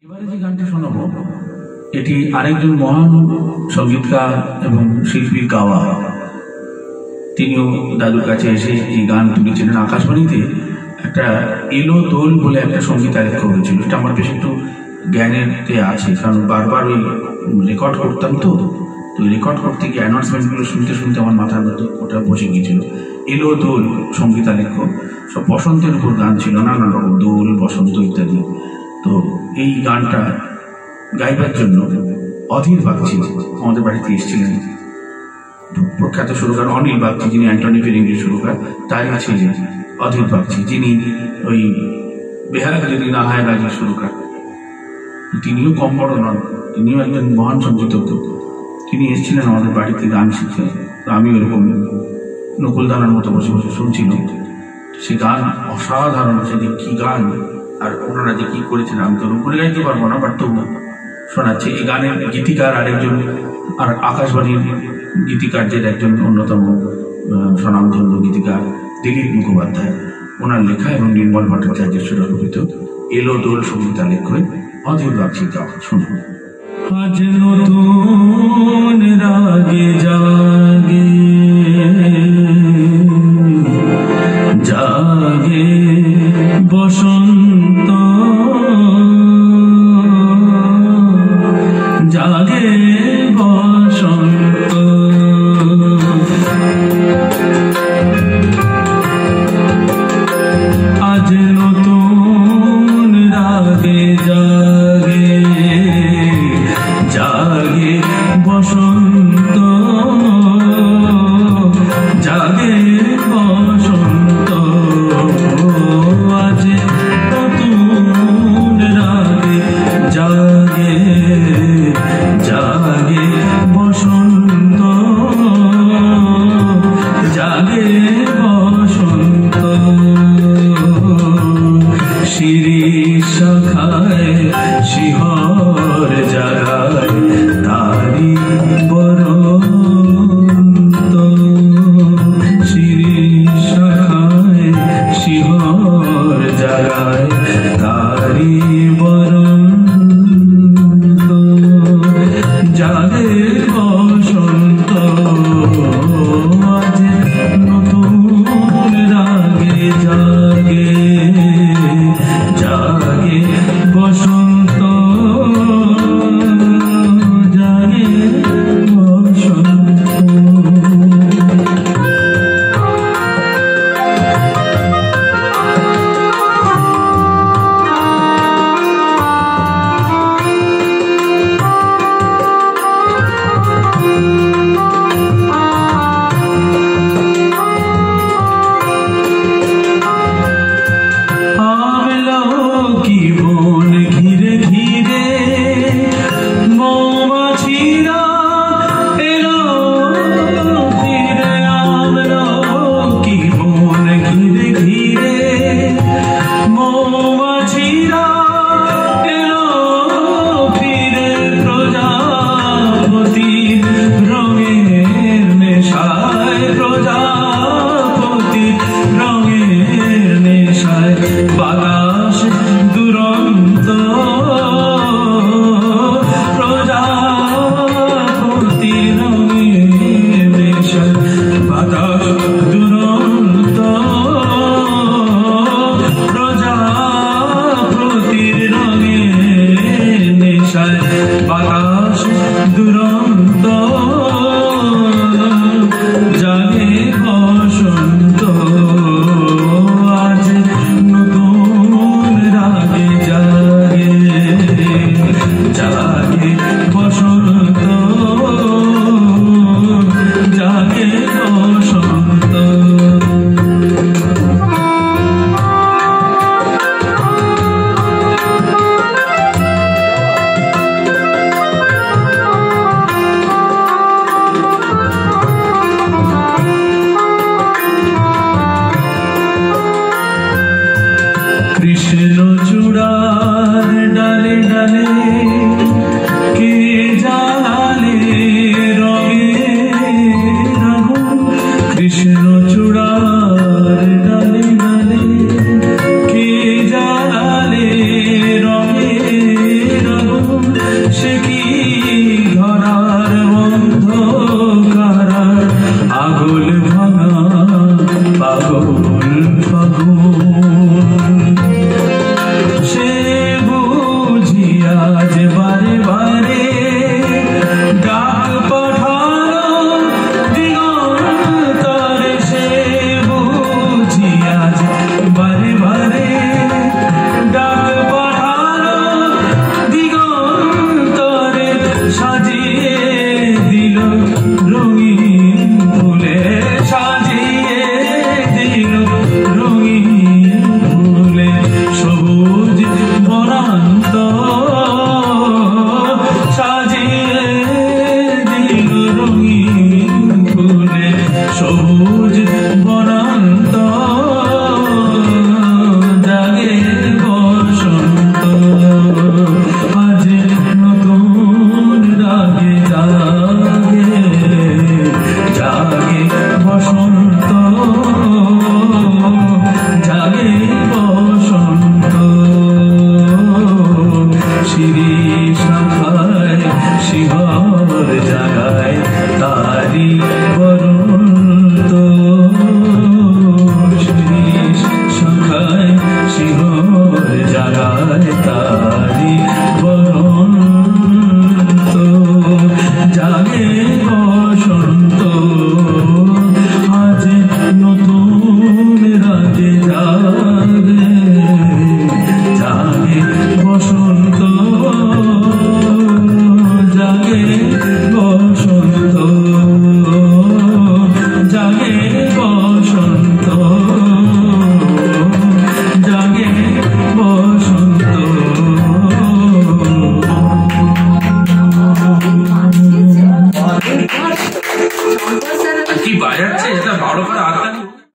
এবারে যে গানটি শোনাবো এটি আরেকজন মহান সঙ্গীতকার এবং শিল্পীর গাওয়া। তিনিও দাদুর কাছে এসে এই গান তুলেছিলেন। আকাশবাণীতে একটা এলো দোল বলে একটা সঙ্গীত আলেখ্য হয়েছিল। এটা আমার বেশ একটু জ্ঞানেরতে আছে, কারণ বারবার ওই রেকর্ড করতাম তো রেকর্ড করতে গিয়ে অ্যানাউন্সমেন্টগুলো শুনতে শুনতে আমার মাথার মধ্যে ওটা বসে গিয়েছিল। এলো দোল সঙ্গীত আলেখ্য, সব বসন্তের উপর গান ছিল, নানান রকম দোল বসন্ত ইত্যাদি। তো এই গানটা গাইবার জন্য অধীর বাগচি আমাদের বাড়িতে এসেছিলেন। প্রখ্যাত সুরকার অনিল বাগচি, যিনি অ্যান্টনি ফিরিঙ্গির সুরকার, তাই ছিলেন অধীর বাগচি, যিনি ওই বেহাগ যদি না হয় রাজি সুরকার। তিনিও কম বড় নন, তিনিও একজন মহান সঙ্গীতজ্ঞ। তিনি এসেছিলেন আমাদের বাড়িতে গান শিখতে। আমি ওরকম নকুলদানার মতো বসে বসে শুনছিলাম। সে গান অসাধারণ, সে যে কী গান, আর ওনারা যে কী করেছেন আমি তো করে গাইতে পারবো না, বাট তবু শোনাচ্ছে। এই গানের গীতিকার আরেকজন, আর আকাশবাণীর গীতিকারদের একজন অন্যতম স্বনামধন্য গীতিকার দিলীপ মুখোপাধ্যায়, ওনার লেখা এবং নির্মল ভট্টাচার্যের সুরভিত এলো দোল সঙ্গীত আলেখ্যে অধীর বাগচি গাওয়া শুনুন। আজ নতুন রাগে জাগে জাগে বসন্ত, জাগে বসন্ত, আজ নতুন রাগে জাগে জাগে বসন্ত, জাগে বসন্ত, আজ নতুন রাগে জাগে জাগে বসন্ত, জাগে বসন্ত, শিরিষ শাখায় শিহর জাগায় তারি বরন্ত, শিরিষ শাখায় শিহর জাগায় তারি বরন্ত, জাগে বসন্ত, আজ নতুন রাগে জাগে জাগে বসন্ত, জাগে বসন্ত। কৃষ্ণ চূড়ার ডালে ডালে কে জ্বালালে রঙে রাগুন, কৃষ্ণ চূড়ার ডালে ডালে কে জ্বালালে রঙে কি বাজাচ্ছে এটা, ভালো করে হাততালি।